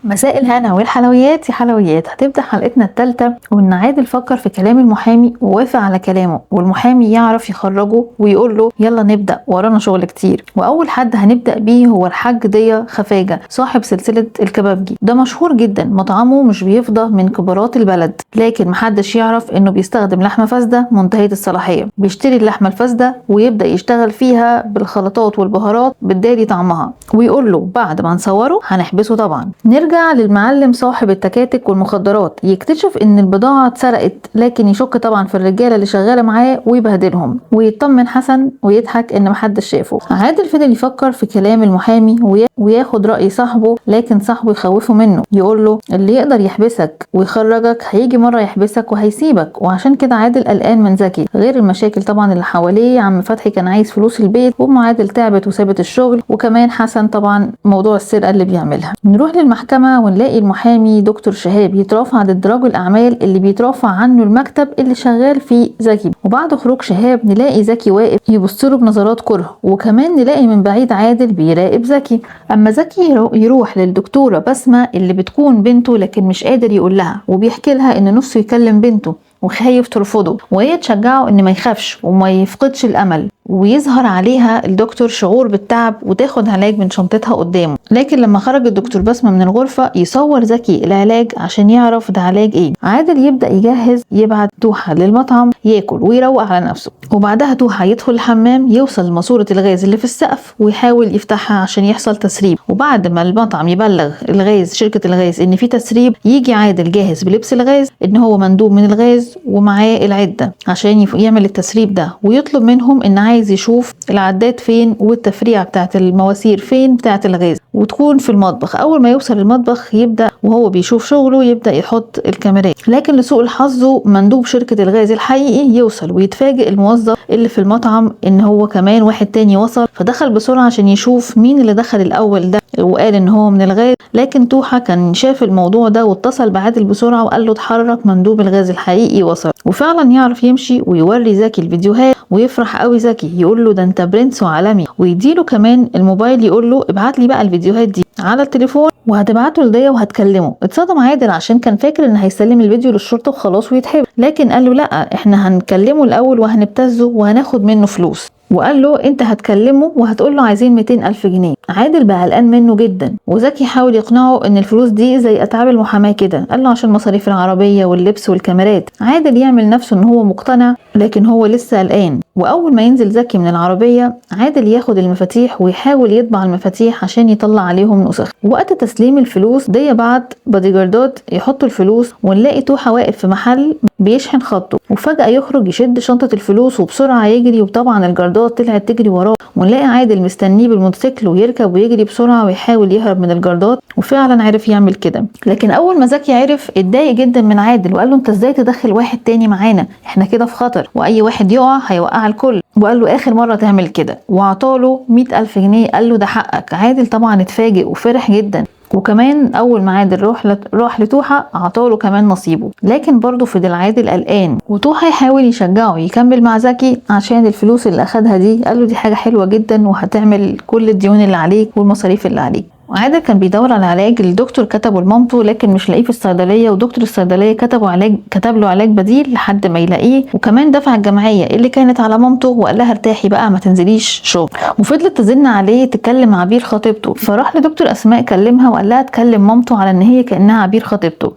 مساء الهنا والحلويات يا حلويات. هتبدأ حلقتنا الثالثة وإن عادل فكر في كلام المحامي ووافق على كلامه، والمحامي يعرف يخرجه ويقول له يلا نبدأ ورانا شغل كتير. وأول حد هنبدأ بيه هو الحاج ضيا خفاجة صاحب سلسلة الكبابجي. ده مشهور جدا، مطعمه مش بيفضى من كبارات البلد، لكن محدش يعرف إنه بيستخدم لحمة فاسدة منتهية الصلاحية. بيشتري اللحمة الفاسدة ويبدأ يشتغل فيها بالخلطات والبهارات بالداري طعمها، ويقول له بعد ما نصوره هنحبسه طبعا. نرجع للمعلم صاحب التكاتك والمخدرات، يكتشف ان البضاعة اتسرقت، لكن يشك طبعا في الرجالة اللي شغالة معاه ويبهدلهم. ويطمن حسن ويضحك ان محدش شافه. عادل فضل يفكر في كلام المحامي وياخد رأي صاحبه، لكن صاحبه يخوفه منه، يقول له اللي يقدر يحبسك ويخرجك هيجي مرة يحبسك وهيسيبك. وعشان كده عادل قلقان من زكي، غير المشاكل طبعا اللي حواليه. عم فتحي كان عايز فلوس البيت، وام عادل تعبت وسابت الشغل، وكمان حسن طبعا موضوع السرقة اللي بيعملها. نروح للمحكمة ونلاقي المحامي دكتور شهاب يترافع ضد رجل الاعمال اللي بيترافع عنه المكتب اللي شغال فيه زكي. وبعد خروج شهاب نلاقي زكي واقف يبصله بنظرات كره، وكمان نلاقي من بعيد عادل بيراقب زكي. اما زكي يروح للدكتوره بسمه اللي بتكون بنته، لكن مش قادر يقول لها، وبيحكي لها ان نفسه يكلم بنته وخايف ترفضه، وهي تشجعه ان ما يخافش وما يفقدش الامل. ويظهر عليها الدكتور شعور بالتعب وتاخد علاج من شنطتها قدامه. لكن لما خرج الدكتور بسمة من الغرفة يصور زكي العلاج عشان يعرف ده علاج ايه. عادل يبدأ يجهز، يبعت توحة للمطعم ياكل ويروق على نفسه، وبعدها توحة يدخل الحمام يوصل لماسورة الغاز اللي في السقف ويحاول يفتحها عشان يحصل تسريب. وبعد ما المطعم يبلغ الغاز شركة الغاز ان في تسريب، يجي عادل جاهز بلبس الغاز ان هو مندوب من الغاز ومعاه العدة عشان يعمل التسريب ده، ويطلب منهم ان عايز يشوف العداد فين والتفريعة بتاعت المواسير فين بتاعت الغاز، وتكون في المطبخ. اول ما يوصل المطبخ يبدأ وهو بيشوف شغله يبدأ يحط الكاميرات. لكن لسوء الحظ مندوب شركة الغاز الحقيقي يوصل، ويتفاجئ الموظف اللي في المطعم ان هو كمان واحد تاني وصل، فدخل بسرعة عشان يشوف مين اللي دخل الاول ده، وقال ان هو من الغاز. لكن توحة كان شاف الموضوع ده واتصل بعادل بسرعة وقال له اتحرك مندوب الغاز الحقيقي وصل. وفعلا يعرف يمشي ويوري زكي الفيديوهات، ويفرح قوي زكي يقول له ده انت برنس وعالمي، ويديله كمان الموبايل يقول له ابعت لي بقى الفيديوهات دي على التليفون وهتبعته لديا وهتكلمه. اتصدم عادل عشان كان فاكر ان هيسلم الفيديو للشرطة وخلاص ويتحبس، لكن قال له لا، احنا هنكلمه الاول وهنبتزه وهناخد منه فلوس. وقال له انت هتكلمه وهتقول له عايزين 200,000 جنيه. عادل بقى قلقان منه جدا، وزكي حاول يقنعه ان الفلوس دي زي اتعاب المحاماة كده. قال له عشان مصاريف العربية واللبس والكاميرات. عادل يعمل نفسه ان هو مقتنع، لكن هو لسه قلقان. واول ما ينزل زكي من العربية عادل ياخد المفاتيح ويحاول يطبع المفاتيح عشان يطلع عليهم نسخ. وقت تسليم الفلوس دي بعت باديجاردات يحطوا الفلوس، ونلاقي توحة واقف في محل بيشحن خطه، وفجأة يخرج يشد شنطة الفلوس وبسرعة يجري، وطبعا الجردات طلعت تجري وراه. ونلاقي عادل مستنيه بالموتوسيكل ويركب ويجري بسرعة ويحاول يهرب من الجردات، وفعلا عرف يعمل كده. لكن اول ما زكي عرف اتضايق جدا من عادل، وقال له انت ازاي تدخل واحد تاني معانا، احنا كده في خطر، واي واحد يقع هيوقع الكل. وقال له اخر مرة تعمل كده، وعطاله 100,000 جنيه. قال له ده حقك. عادل طبعا اتفاجئ وفرح جدا، وكمان اول ما عادل راح لتوحة عطاله كمان نصيبه. لكن برضه فضل عادل قلقان، وتوحة يحاول يشجعه يكمل مع زكي عشان الفلوس اللي اخدها دي. قال له دي حاجة حلوة جدا وهتعمل كل الديون اللي عليك والمصاريف اللي عليك. وعادل كان بيدور على علاج، الدكتور كتبه لمامته لكن مش لاقيه في الصيدليه، ودكتور الصيدليه كتب له علاج بديل لحد ما يلاقيه. وكمان دفع الجمعيه اللي كانت على مامته وقال لها ارتاحي بقى ما تنزليش شغل. وفضلت تزن عليه تكلم عبير خطيبته، فراح لدكتور اسماء كلمها وقال لها تكلم مامته على ان هي كانها عبير خطيبته.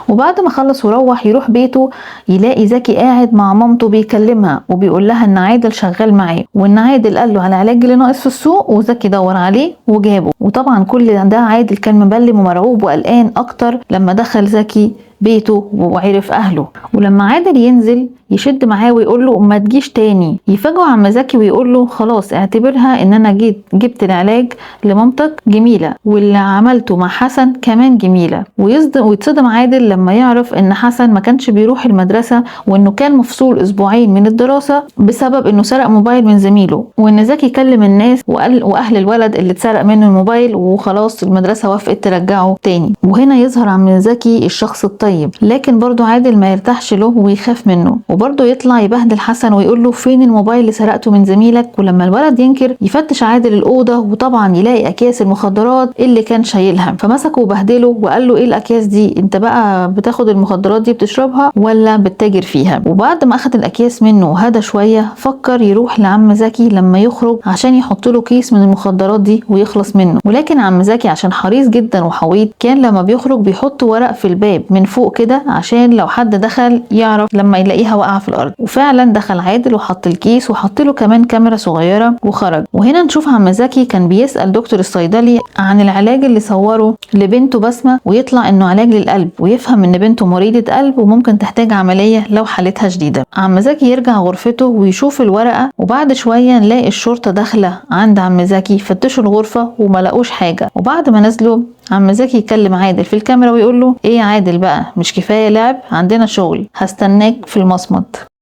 وبعد ما خلص وروح يروح بيته يلاقي زكي قاعد مع مامته بيكلمها وبيقول لها ان عادل شغال معاه، وان عادل قال له على العلاج اللي ناقص في السوق، وزكي دور عليه وجابه. وطبعا كل ده عادل كان مبلم ومرعوب وقلقان اكتر لما دخل زكي بيته وعرف اهله. ولما عادل ينزل يشد معاه ويقول له ما تجيش تاني، يفاجئه عم زكي ويقول له خلاص اعتبرها ان انا جبت العلاج لمامتك جميلة، واللي عملته مع حسن كمان جميلة. ويتصدم عادل لما يعرف ان حسن ما كانش بيروح المدرسة، وانه كان مفصول اسبوعين من الدراسة بسبب انه سرق موبايل من زميله، وان زكي كلم الناس واهل الولد اللي اتسرق منه الموبايل، وخلاص المدرسة وافقت ترجعه تاني. وهنا يظهر عم زكي الشخص الطيب طيب، لكن برضو عادل ما يرتاحش له ويخاف منه، وبرضو يطلع يبهدل حسن ويقول له فين الموبايل اللي سرقته من زميلك. ولما الولد ينكر يفتش عادل الأوضة وطبعا يلاقي أكياس المخدرات اللي كان شايلها، فمسكه وبهدله وقال له ايه الأكياس دي؟ انت بقى بتاخد المخدرات دي بتشربها ولا بتتاجر فيها؟ وبعد ما أخد الأكياس منه وهدى شوية فكر يروح لعم زكي لما يخرج عشان يحط له كيس من المخدرات دي ويخلص منه. ولكن عم زكي عشان حريص جدا وحويط كان لما بيخرج بيحط ورق في الباب من فوق كده عشان لو حد دخل يعرف لما يلاقيها واقعه في الارض. وفعلا دخل عادل وحط الكيس وحط له كمان كاميرا صغيره وخرج. وهنا نشوف عم زكي كان بيسأل دكتور الصيدلي عن العلاج اللي صوره لبنته بسمة، ويطلع انه علاج للقلب، ويفهم ان بنته مريضة قلب وممكن تحتاج عملية لو حالتها شديدة. عم زكي يرجع غرفته ويشوف الورقة، وبعد شوية نلاقي الشرطة داخلة عند عم زكي فتشوا الغرفة وما لقوش حاجة. وبعد ما نزلوا عم زكي يكلم عادل في الكاميرا ويقول له ايه يا عادل بقى، مش كفاية لعب؟ عندنا شغل، هستناك في المصمت.